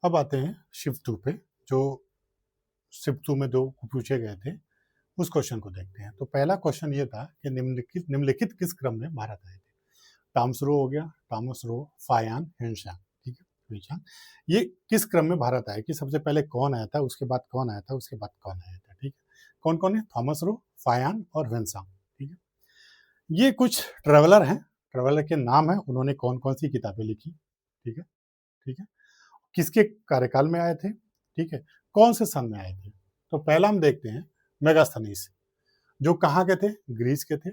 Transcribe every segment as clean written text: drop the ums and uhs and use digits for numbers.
अब आते हैं शिफ्ट 2 पे, जो शिफ्ट 2 में 2 पूछे गए थे, उस क्वेश्चन को देखते हैं। तो पहला क्वेश्चन ये था कि निम्नलिखित किस क्रम में भारत आए थे? टॉमस रो हो गया, टॉमस रो, फायान, हेनशांग, ठीक है, हेनशांग। ये किस क्रम में भारत आए कि सबसे पहले कौन आया था, उसके बाद कौन आया था, उसके बाद कौन आया था, ठीक है। कौन कौन है? थॉमस रो, फायान और हेनशांग, ठीक है। ये कुछ ट्रेवलर हैं, ट्रेवलर के नाम है, उन्होंने कौन कौन सी किताबें लिखी, ठीक है, ठीक है। किसके कार्यकाल में आए थे, ठीक है, कौन से सन में आए थे। तो पहला हम देखते हैं मेगास्थनीज, जो कहाँ के थे? ग्रीस के थे।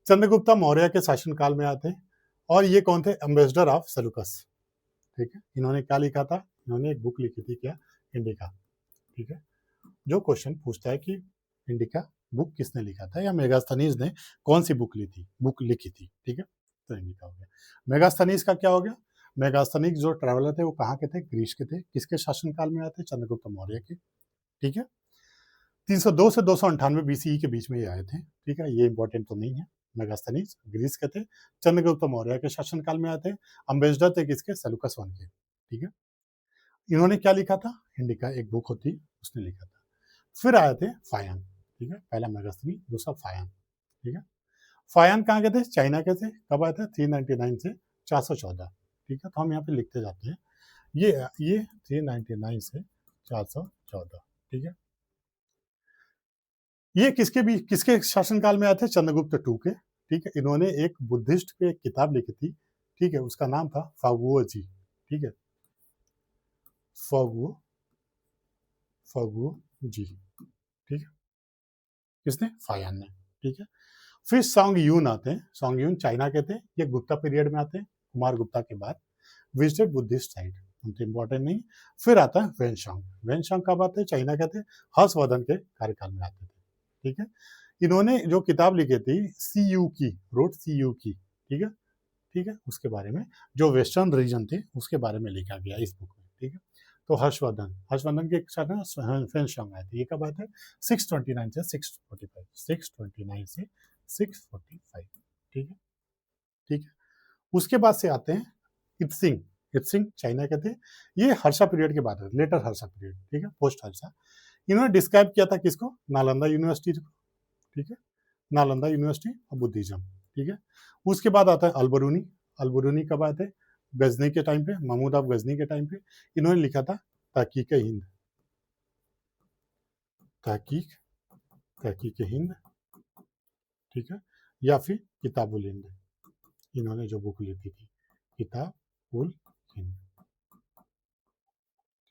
चंद्रगुप्ता मौर्य के शासनकाल में आए थे। और ये कौन थे? एम्बेसडर ऑफ सेलुकस, ठीक है। इन्होंने क्या लिखा था? इन्होंने एक बुक लिखी थी, क्या? इंडिका, ठीक है। जो क्वेश्चन पूछता है कि इंडिका बुक किसने लिखा था, या मेगास्थनीज ने कौन सी बुक लिखी थी, ठीक है। तो इंडिका हो गया। मेगास्थनीज का क्या हो गया? मेगास्थनीज जो ट्रैवलर थे वो कहाँ के थे? ग्रीस के थे। किसके शासनकाल में आए थे? चंद्रगुप्त मौर्य के, ठीक है। 302 से 298 बीसीई के बीच में ये आए थे, ठीक है। ये इंपॉर्टेंट तो नहीं है। मेगास्थनीज ग्रीस के थे, चंद्रगुप्त मौर्य के शासनकाल में आए थे। अम्बेसडर थे किसके? सेलुकस वन के, ठीक है। इन्होंने क्या लिखा था? इंडिका एक बुक होती, उसने लिखा था। फिर आए थे फायान, ठीक है। पहला मेगास्थनी, दूसरा फायान, ठीक है। फायान कहाँ के थे? चाइना के थे। कब आए थे? 399 से 414, ठीक है। तो हम यहाँ पे लिखते जाते हैं। ये 399 से 414, ठीक है। ये किसके शासनकाल में आए थे? चंद्रगुप्त टू के, ठीक है। इन्होंने एक बुद्धिस्ट पे एक किताब लिखी थी, ठीक है। उसका नाम था फागुओ जी, ठीक है। फागुओ, फागुओ जी, ठीक है। किसने? फायान ने, ठीक है। फिर सॉन्ग यून आते हैं। सॉन्ग यून चाइना के थे, ये गुप्ता पीरियड में आते हैं, कुमार गुप्ता के बाद। विजिटेड बुद्धिस्ट साइट, उनके इंपॉर्टेंट नहीं। फिर आता है वेनशांग। वेनशांग कब आते हैं? चाइना के थे, हर्षवर्धन के कार्यकाल में आते थे, ठीक है। इन्होंने जो किताब लिखी थी सी यू की, रोड सी यू की, ठीक है, ठीक है। उसके बारे में, जो वेस्टर्न रीजन थे उसके बारे में लिखा गया इस बुक में, ठीक है। तो हर्षवर्धन, हर्षवर्धन के साथ फेंशंग आए थे। ये कब आए थे? 629 से 645, 629 से 645, ठीक है, ठीक है। उसके बाद से आते हैं इत्सिंग। इत्सिंग चाइना के थे। ये हर्षा पीरियड के बाद है, लेटर हर्षा पीरियड, ठीक है, पोस्ट हर्षा। इन्होंने डिस्क्राइब किया था किसको? नालंदा यूनिवर्सिटी को, ठीक है। नालंदा यूनिवर्सिटी और बुद्धिज्म, ठीक है। उसके बाद आता है अलबरूनी। अलबरूनी कब आए थे? गजनी के टाइम पे, महमूद ऑफ गजनी के टाइम पे। इन्होंने लिखा था तहकीक हिंद, तहकीक, तहकीक हिंद, ठीक है, या फिर किताबुल हिंद। इन्होंने जो बुक लिखी थी किताबुल हिंद,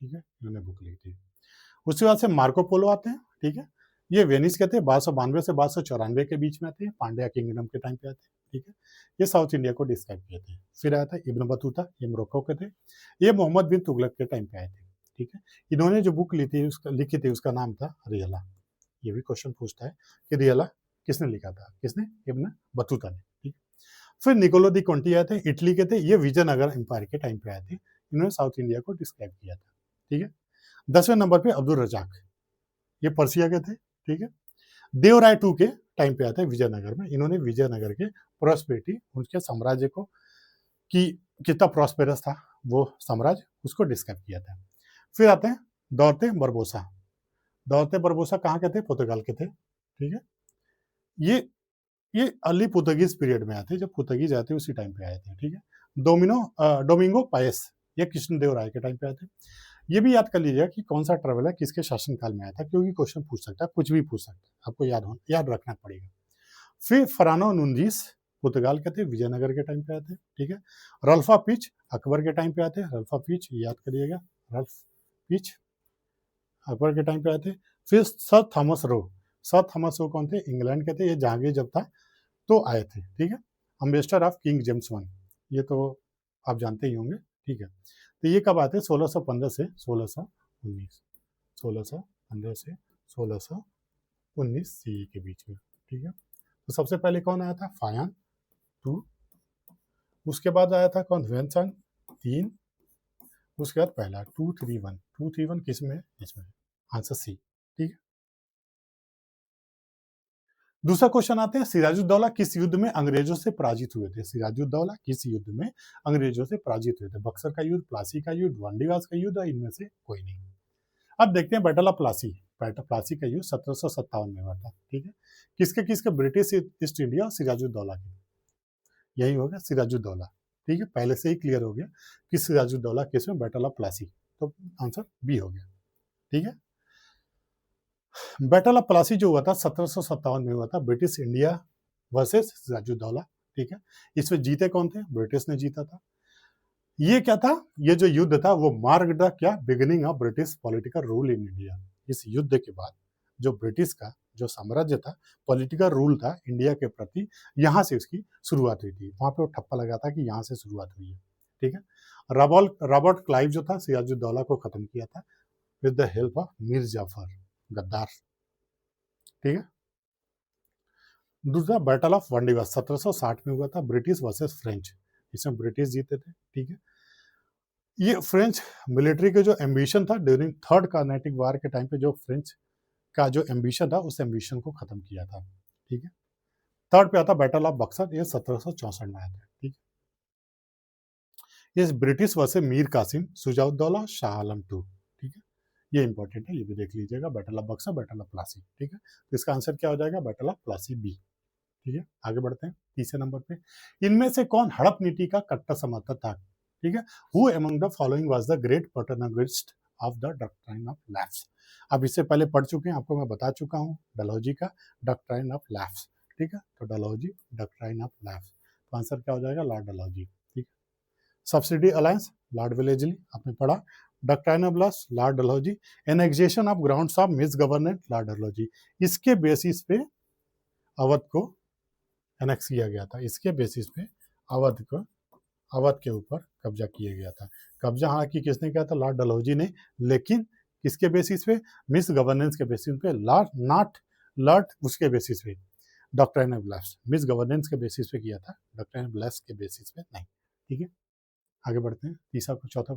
ठीक है, इन्होंने बुक लिखी थी। उसके बाद से मार्को पोलो आते हैं, ठीक है। ये वेनिस के थे, 1292 से 1294 के बीच में आते हैं, पांड्या किंगडम के टाइम पे आते हैं, ठीक है। ये साउथ इंडिया को डिस्क्राइब किए थे। फिर आया था इब्न बतूता, ये मोरक्को के थे। ये मोहम्मद बिन तुगलक के टाइम पे आए थे, ठीक है। इन्होंने जो बुक लिखी थी उसका नाम था रियला। ये भी क्वेश्चन पूछता है कि रियला किसने लिखा था? किसने? इब्न बतूता ने, ठीक। फिर निकोलो दी कोंटी आए थे, इटली के थे। ये विजयनगर एम्पायर के टाइम पे आए थे। इन्होंने साउथ इंडिया को डिस्क्राइब किया था, ठीक है। 10वें नंबर पे अब्दुल रजाक, ये पर्सिया के थे, ठीक है। देवराय टू के टाइम पे आते हैं विजयनगर में। इन्होंने विजयनगर के प्रॉस्पेरिटी, उनके साम्राज्य को, कि कितना प्रॉस्पेरस था वो साम्राज्य, उसको डिस्क्राइब किया था। फिर आते हैं दौलते बरबोसा। दौलते बरबोसा कहाँ के थे? पुर्तगाल के थे, ठीक है। ये ये अर्ली पुर्तगीज पीरियड में आए थे, जब पुर्तगीज आए थे उसी टाइम पे आए थे, ठीक है। डोमिंगो पायस, ये कृष्णदेव राय के टाइम पे आए थे। ये भी याद कर लीजिएगा कि कौन सा ट्रेवलर किसके शासनकाल में आया था, क्योंकि क्वेश्चन पूछ सकता है, कुछ भी पूछ सकता है, आपको याद रखना पड़ेगा। फिर फरानो नुनजीस, पुर्तगाल के थे, विजयनगर के टाइम पे आए थे, ठीक है। रल्फा पिच, अकबर के टाइम पे आए थे। रल्फा पिच याद करिएगा, रल्फ पिच अकबर के टाइम पे आए थे। फिर sir Thomas Roe, sir Thomas Roe कौन थे? इंग्लैंड के थे। ये जहांगीर जब था तो आए थे, ठीक है। Ambassador of king James one, ये तो आप जानते ही होंगे, ठीक है। तो ये कब आते हैं? 1615 से 1619, 1615 से 1619 सी के बीच में, ठीक है। तो सबसे पहले कौन आया था? Faxian two. उसके बाद आया था कौन? वेनसन तीन। उसके बाद पहला 231, 231 किस में है? इसमें आंसर सी, ठीक है। दूसरा क्वेश्चन आते हैं, सिराजुद्दौला किस युद्ध में अंग्रेजों से पराजित हुए थे? सिराजुद्दौला किस युद्ध में अंग्रेजों से पराजित हुए थे? बक्सर का युद्ध, प्लासी का युद्ध, वांडीवास का युद्ध, इनमें से कोई नहीं। अब देखते हैं बैटल ऑफ प्लासी। प्लासी का युद्ध 1757 में हुआ था, ठीक है। किसके किसके? ब्रिटिश ईस्ट इंडिया और सिराजुद्दौला के। यही होगा सिराजुद्दौला, ठीक है। पहले से ही क्लियर हो गया कि सिराजुद्दौला केस में बैटल ऑफ प्लासी, तो आंसर बी हो गया, ठीक है। बैटल ऑफ प्लासी जो हुआ था 1757 में हुआ था, ब्रिटिश इंडिया वर्सेस सिराजुद्दौला, ठीक है। इसमें जीते कौन थे? ब्रिटिश ने जीता था। ये क्या था? ये जो युद्ध था वो मार्क द क्या? Beginning of British political rule in India. इस युद्ध के बाद जो ब्रिटिश का जो साम्राज्य था, पॉलिटिकल रूल था इंडिया के प्रति, यहाँ से उसकी शुरुआत हुई थी। वहां पे वो ठप्पा लगा था कि यहाँ से शुरुआत हुई है, ठीक है। रॉबर्ट क्लाइव जो था सिराजुद्दौला को खत्म किया था with the help of Mir Jafar गद्दार, ठीक है। दूसरा बैटल ऑफ वांडीवास 1760 में हुआ था, ब्रिटिश वर्सेस फ्रेंच। इसमें ब्रिटिश जीते थे, ठीक है। ये फ्रेंच मिलिट्री के जो एम्बिशन था ड्यूरिंग थर्ड कार्नेटिक वार के टाइम पे, जो फ्रेंच का जो एम्बिशन था उस एम्बिशन को खत्म किया था, ठीक है। थर्ड पे आता बैटल ऑफ बक्सर, ये 1764 में आया था, ठीक है। ये British versus Mir Qasim, Shujauddaula, Shah Alam two, ठीक है। ये इंपॉर्टेंट है, ये भी देख लीजिएगा, battle of Buxar, battle of Plassey, ठीक है। तो इसका आंसर क्या हो जाएगा? बैटल ऑफ प्लासी बी, ठीक है। आगे बढ़ते हैं तीसरे नंबर पे। इनमें से कौन हड़प नीति का कट्टर समर्थक था? ठीक है। Who among the following was the great patternist of the doctrine of lapse? अब इससे पहले पढ़ चुके हैं, आपको मैं बता चुका हूं, डलहौजी का डॉक्ट्राइन ऑफ लैप्स, ठीक है। तो डलहौजी डॉक्ट्राइन ऑफ लैप्स, तो आंसर क्या हो जाएगा? लॉर्ड डलहौजी, ठीक है। सब्सिडी अलायंस, लॉर्ड वेलेस्ली, आपने पढ़ा। Doctrine of lapse, Lord Dalhousie. Annexation of grounds of miss governance, Lord Dalhousie. इसके बेसिस पे अवध को एनेक्स किया गया था, इसके बेसिस पे अवध के ऊपर कब्जा किया गया था। कब्जा हालांकि किसने किया था? लॉर्ड डलहौजी ने, लेकिन किसके बेसिस पे? मिस गवर्नेंस के बेसिस पे, लॉर्ड उसके बेसिस पे, doctrine of lapse, miss governance के बेसिस पे किया था, डॉक्ट्राइन ऑफ लैप्स के बेसिस पे नहीं, ठीक है। आगे बढ़ते हैं, चौथा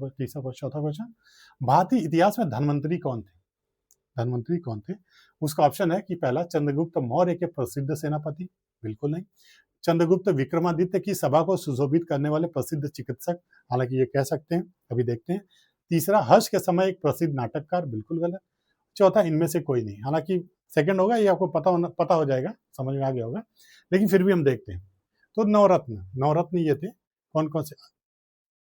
क्वेश्चन। भारतीय इतिहास में धनवंतरी कौन थे? धनवंतरी कौन थे? उसका ऑप्शन है कि पहला चंद्रगुप्त मौर्य के प्रसिद्ध सेनापति, बिल्कुल नहीं। चंद्रगुप्त विक्रमादित्य की सभा को सुशोभित करने वाले प्रसिद्ध चिकित्सक, हालांकि ये कह सकते हैं, अभी देखते हैं। तीसरा हर्ष के समय एक प्रसिद्ध नाटककार, बिल्कुल गलत। चौथा इनमें से कोई नहीं, हालांकि सेकंड होगा, ये आपको पता हो जाएगा, समझ में आ गया होगा, लेकिन फिर भी हम देखते हैं। तो नवरत्न ये थे, कौन कौन से?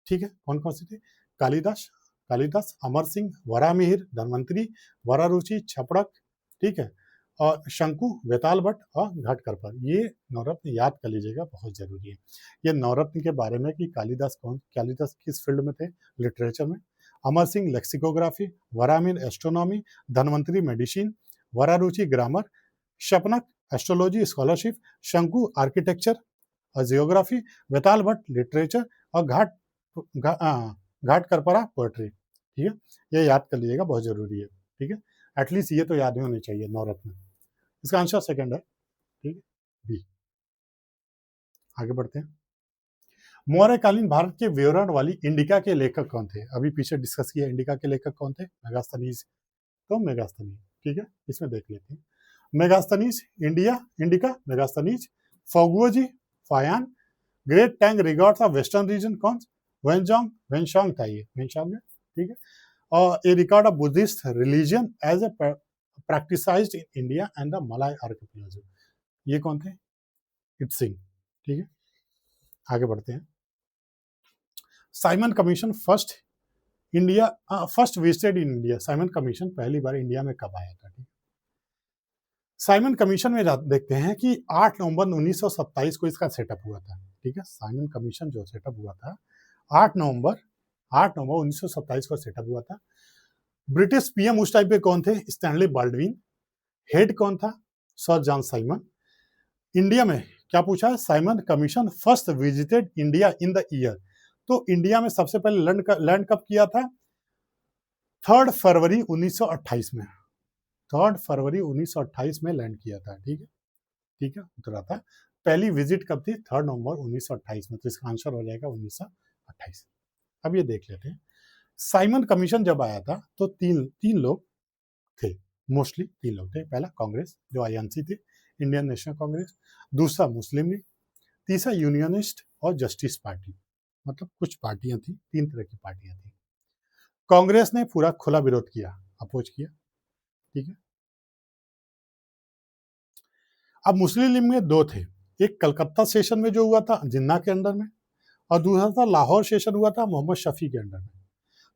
ठीक है, कौन कौन से थे? कालिदास, अमर सिंह, वरामिहिर, धन्वंतरी, वरारुचि, छपड़क, ठीक है, और शंकु, वेताल भट्ट और घाटकरपर। ये नवरत्न याद कर लीजिएगा, बहुत जरूरी है। ये नवरत्न के बारे में कि कालिदास किस फील्ड में थे? लिटरेचर में। Amar Singh lexicography, Varamihir astronomy, Dhanvantari medicine, Vararuchi grammar, Shapanak astrology scholarship, Shanku architecture और जियोग्राफी, वेताल भट्ट लिटरेचर और घाट करपरा पोएट्री, ठीक है। ये याद कर लीजिएगा, बहुत जरूरी है, ठीक है। एटलीस्ट ये तो याद ही होनी चाहिए, नवरत्न। इसका आंसर सेकंड है, ठीक है, बी। आगे बढ़ते हैं। मौर्यकालीन भारत के विवरण वाली इंडिका के लेखक कौन थे? अभी पीछे डिस्कस किया, इंडिका के लेखक कौन थे? मेगास्थनीज। तो मेगास्थनीज, ठीक है, इसमें देख लेते हैं। Megasthenes, Indica Megasthenes, Foguoji, Fa Hien, great Tang records of western region, कौन? वेनशोंग था, ये वेनशोंग है, ठीक है। और a record of Buddhist religion as a practicised in India and the Malay archipelago, ये कौन थे? इत्सिंग, ठीक है। आगे बढ़ते हैं। Simon commission first visited in India, Simon commission पहली बार इंडिया में कब आया था? ठीक, साइमन कमीशन में देखते हैं कि 8 नवंबर 1927 को इसका सेटअप हुआ था, ठीक है। साइमन कमीशन जो सेटअप हुआ था 8 नवंबर 1927 को सेटअप हुआ था। ब्रिटिश पीएम उस टाइम पे कौन थे? Stanley Baldwin. हेड कौन था? Sir John Simon. इंडिया में क्या पूछा है? Simon commission first visited India in the year, तो इंडिया में सबसे पहले लैंड कब किया था? 3 फरवरी 1928 में, 3 फरवरी 1928 में लैंड किया था, ठीक है, ठीक है, उतरा था। पहली विजिट कब थी? 3 नवंबर 1928 में, तो इसका आंसर हो जाएगा 1928। अब ये देख लेते हैं, साइमन कमीशन जब आया था तो तीन लोग थे, मोस्टली 3 लोग थे। पहला कांग्रेस जो आईएनसी थे, इंडियन नेशनल कांग्रेस, दूसरा मुस्लिम लीग, तीसरा यूनियनिस्ट और जस्टिस पार्टी। मतलब कुछ पार्टियां थी, 3 तरह की पार्टियां थी। कांग्रेस ने पूरा खुला विरोध किया, अपोज किया, ठीक है। अब मुस्लिम लीग में 2 थे, एक कलकत्ता सेशन में जो हुआ था जिन्ना के अंडर में, और दूसरा था लाहौर सेशन हुआ था मोहम्मद शफी के अंडर में।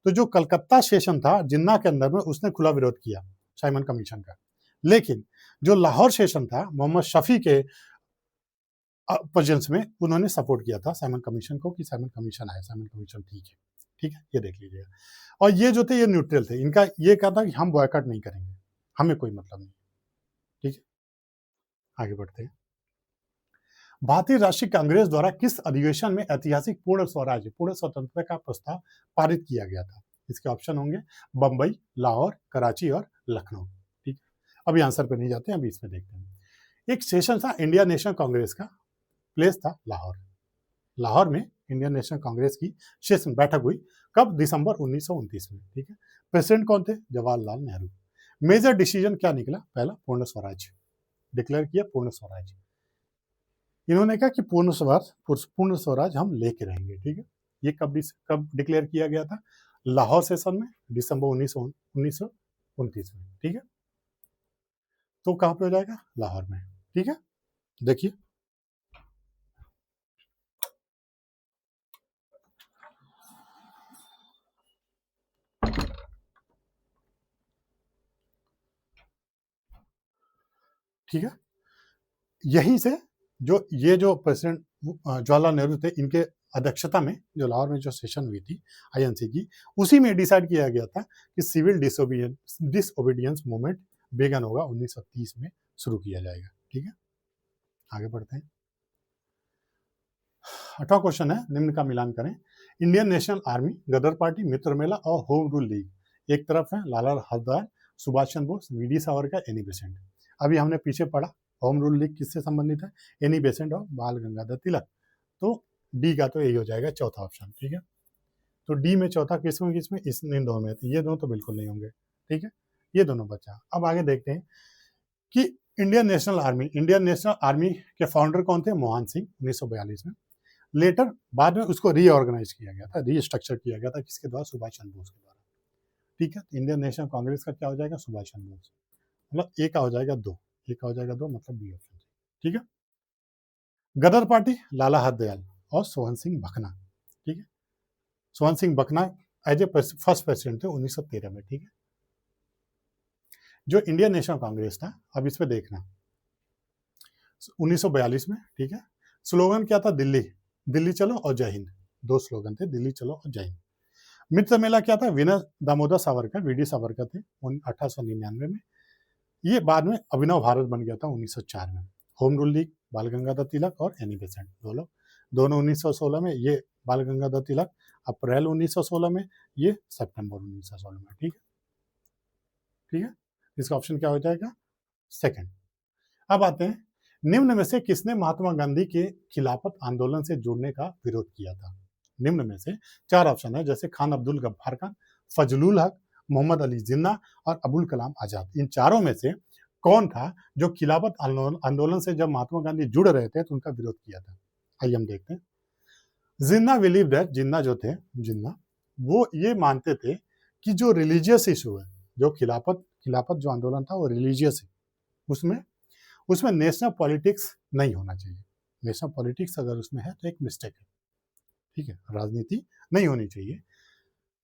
तो जो कलकत्ता सेशन था जिन्ना के अंदर में, उसने खुला विरोध किया साइमन कमीशन का, लेकिन जो लाहौर सेशन था मोहम्मद शफी के प्रेजेंस में, उन्होंने सपोर्ट किया था साइमन कमीशन को कि साइमन कमीशन आए, साइमन कमीशन ठीक है, ठीक है, ये देख लीजिएगा। और ये जो थे ये न्यूट्रल थे, इनका ये कहा था कि हम बॉयकॉट नहीं करेंगे, हमें कोई मतलब नहीं, ठीक है। आगे बढ़ते हैं। भारतीय राष्ट्रीय कांग्रेस द्वारा किस अधिवेशन में ऐतिहासिक पूर्ण स्वराज्य, पूर्ण स्वतंत्रता का प्रस्ताव पारित किया गया था? इसके ऑप्शन होंगे बंबई, लाहौर, कराची और लखनऊ, ठीक। अभी आंसर पे नहीं जाते, अभी इसमें देखते हैं। एक सेशन था इंडिया नेशनल कांग्रेस का, प्लेस था लाहौर। लाहौर में इंडियन नेशनल कांग्रेस की सेशन बैठक हुई, कब? दिसंबर 1929 में, ठीक है। प्रेसिडेंट कौन थे? जवाहरलाल नेहरू। मेजर डिसीजन क्या निकला? पहला, पूर्ण स्वराज डिक्लेयर किया, पूर्ण स्वराज। इन्होंने कहा कि पूर्ण स्वराज हम लेके रहेंगे, ठीक है। ये कब डिक्लेयर किया गया था? लाहौर सेशन में, दिसंबर 1929 में, ठीक है। तो कहां पे हो जाएगा? लाहौर में, ठीक है। देखिए, ठीक है। यहीं से जो प्रेसिडेंट जवाहरलाल नेहरू थे, इनके अध्यक्षता में जो लाहौर में जो सेशन हुई थी आईएनसी की, उसी में डिसाइड किया गया था कि सिविल डिसओबीडियंस मूवमेंट बेगन होगा 1930 में शुरू किया जाएगा, ठीक है। आगे बढ़ते हैं। 8वां क्वेश्चन है, निम्न का मिलान करें। Indian national army, Ghadar party, Mitra Mela और होम रूल लीग, एक तरफ है Lala Hardayal, Subhash Chandra Bose, V D Savarkar, Annie Besant. अभी हमने पीछे पढ़ा होम रूल लीग किससे संबंधित है? एनी बेसेंट और बाल गंगाधर तिलक। तो डी का तो यही हो जाएगा, चौथा ऑप्शन, ठीक है। तो डी में चौथा किसमें इन दोनों में, ये दोनों तो बिल्कुल नहीं होंगे, ठीक है। ये दोनों बचा। अब आगे देखते हैं कि इंडियन नेशनल आर्मी के फाउंडर कौन थे? मोहन सिंह, 1942 में। लेटर बाद में उसको रीऑर्गेनाइज किया गया था, रीस्ट्रक्चर किया गया था, किसके द्वारा? सुभाष चंद्र बोस के द्वारा, ठीक है। इंडियन नेशनल कांग्रेस का क्या हो जाएगा? सुभाष चंद्र बोस। मतलब ए का हो जाएगा 2, ए का हो जाएगा 2, मतलब बी ऑप्शन, ठीक है। गदर पार्टी, लाला हरदयाल और सोहन सिंह भकना, ठीक है। Sohan Singh Bhakna as a first president थे 1913 में, ठीक है। जो इंडियन नेशनल कांग्रेस था, अब इस पे देखना, 1942 में, ठीक है। स्लोगन क्या था? दिल्ली, दिल्ली चलो और जय हिंद। 2 स्लोगन थे, दिल्ली चलो और जय हिंद। मित्र मेला क्या था? विनय दामोदर सावरकर, वीडी सावरकर थे 1899 में। ये बाद में अभिनव भारत बन गया था 1904 में। होम रूल लीग, बाल गंगाधर तिलक और एनी बेसेंट, दोनों 1916 में। ये बाल गंगाधर तिलक अप्रैल 1916 में, ये सितंबर 1916 में, ठीक है, ठीक है। इसका ऑप्शन क्या हो जाएगा? सेकंड। अब आते हैं, निम्न में से किसने महात्मा गांधी के खिलाफत आंदोलन से जुड़ने का विरोध किया था? निम्न में से 4 ऑप्शन है, जैसे खान अब्दुल गफ्फार खान, फजलुल हक, मोहम्मद अली जिन्ना और अबुल कलाम आजाद। इन चारों में से कौन था जो खिलाफत आंदोलन से जब महात्मा गांधी जुड़ रहे थे तो उनका विरोध किया था? आइए हम देखते हैं। जिन्ना बिलीव दैट, जिन्ना जो थे, जिन्ना वो ये मानते थे कि जो रिलीजियस इशू है, जो खिलाफत जो आंदोलन था वो रिलीजियस है, उसमें उसमें नेशनल पॉलिटिक्स नहीं होना चाहिए। नेशनल पॉलिटिक्स अगर उसमें है तो एक मिस्टेक है, ठीक है, राजनीति नहीं होनी चाहिए।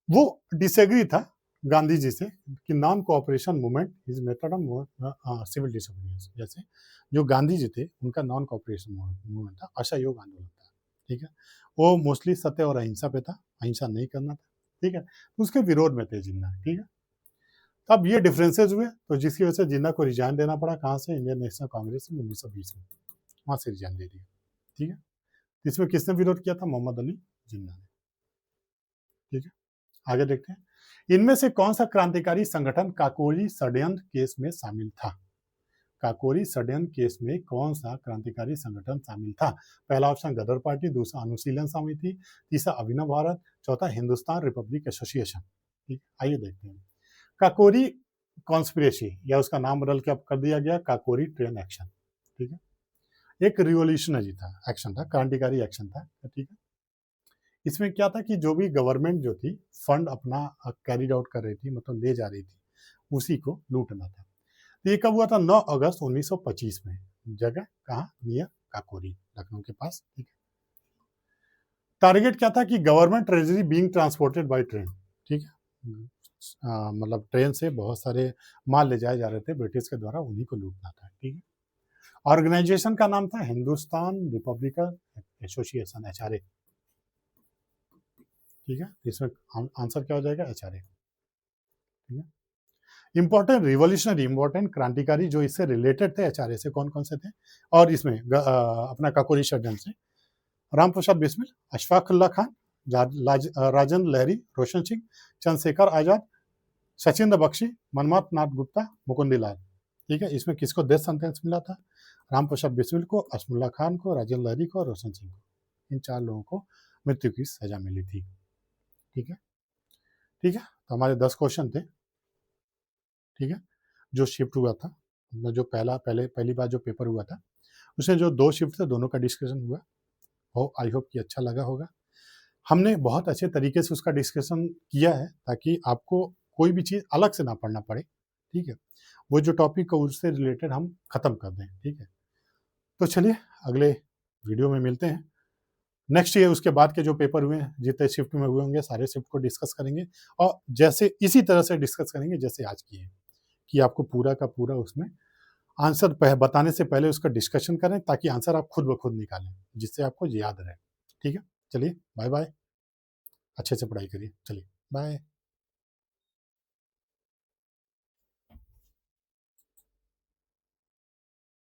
वो डिसएग्री था गांधी जी से कि non cooperation movement is method of civil disobedience. जैसे जो गांधी जी थे उनका नॉन कोऑपरेशन मूवमेंट था, असहयोग आंदोलन था, ठीक है। वो मोस्टली सत्य और अहिंसा पे था, अहिंसा नहीं करना था, ठीक है। तो उसके विरोध में थे जिन्ना, ठीक है। तब ये डिफरेंसेस हुए, तो जिसकी वजह से जिन्ना को रिजाइन देना पड़ा। कहाँ से? इंडियन नेशनल कांग्रेस में 1920 में, वहां से रिजाइन दे दिया, ठीक है। इसमें किसने विरोध किया था? मोहम्मद अली जिन्ना ने, ठीक है। आगे देखते हैं, इनमें से कौन सा क्रांतिकारी संगठन काकोरी षड्यंत्र केस में शामिल था? काकोरी षड्यंत्र केस में कौन सा क्रांतिकारी संगठन शामिल था? पहला ऑप्शन गदर पार्टी, दूसरा अनुशीलन समिति, तीसरा अभिनव भारत, चौथा हिंदुस्तान रिपब्लिक एसोसिएशन, ठीक। आइए देखते हैं। काकोरी कॉन्स्पिरेसी, या उसका नाम बदल के अब कर दिया गया काकोरी ट्रेन एक्शन, ठीक है। एक रिवॉल्यूशनरी था, एक्शन था, क्रांतिकारी एक्शन था, ठीक है। इसमें क्या था कि जो भी गवर्नमेंट जो थी फंड अपना कैरिड आउट कर रही थी, मतलब ले जा रही थी, उसी को लूटना था। तो ये कब हुआ था? 9 अगस्त 1925 में। जगह कहाँ? नियर काकोरी, लखनऊ के पास, ठीक है। टारगेट क्या था कि government treasury being transported by train, ठीक है। मतलब ट्रेन से बहुत सारे माल ले जाए जा रहे थे ब्रिटिश के द्वारा, उन्हीं को लूटना था, ठीक है। ऑर्गेनाइजेशन का नाम था हिंदुस्तान रिपब्लिकन एसोसिएशन, एचआरए, ठीक है। इसमें आंसर क्या हो जाएगा? एचआरए, ठीक है। इंपॉर्टेंट रिवॉल्यूशनरी, इंपॉर्टेंट क्रांतिकारी जो इससे रिलेटेड थे एचआरए से, कौन कौन से थे? और इसमें अपना काकोरी षड्यंत्र से राम प्रसाद बिस्मिल, अशफाक उल्ला खान, राजन लहरी, रोशन सिंह, चंद्रशेखर आजाद, सचिंद्र बख्शी, मनमथ नाथ गुप्ता, मुकुंदी लाल, ठीक है। इसमें किसको डेथ सेंटेंस मिला था? राम प्रसाद बिस्मिल को, अशफाकुल्ला खान को, राजन लहरी को, रोशन सिंह को। इन 4 लोगों को मृत्यु की सजा मिली थी, ठीक है। ठीक है, तो हमारे 10 क्वेश्चन थे, ठीक है। जो शिफ्ट हुआ था, जो पहली बार जो पेपर हुआ था, उसमें जो 2 शिफ्ट थे, दोनों का डिस्कशन हुआ। आई होप कि अच्छा लगा होगा। हमने बहुत अच्छे तरीके से उसका डिस्कशन किया है ताकि आपको कोई भी चीज़ अलग से ना पढ़ना पड़े, ठीक है। वो जो टॉपिक है उससे रिलेटेड हम खत्म कर दें, ठीक है। तो चलिए अगले वीडियो में मिलते हैं। नेक्स्ट ईयर उसके बाद के जो पेपर हुए हैं, जितने शिफ्ट में हुए होंगे, सारे शिफ्ट को डिस्कस करेंगे और जैसे इसी तरह से डिस्कस करेंगे जैसे आज किए, कि आपको पूरा का पूरा उसमें आंसर बताने से पहले उसका डिस्कशन करें ताकि आंसर आप खुद ब खुद निकालें, जिससे आपको याद रहे, ठीक है। चलिए बाय बाय, अच्छे से पढ़ाई करिए, चलिए बाय।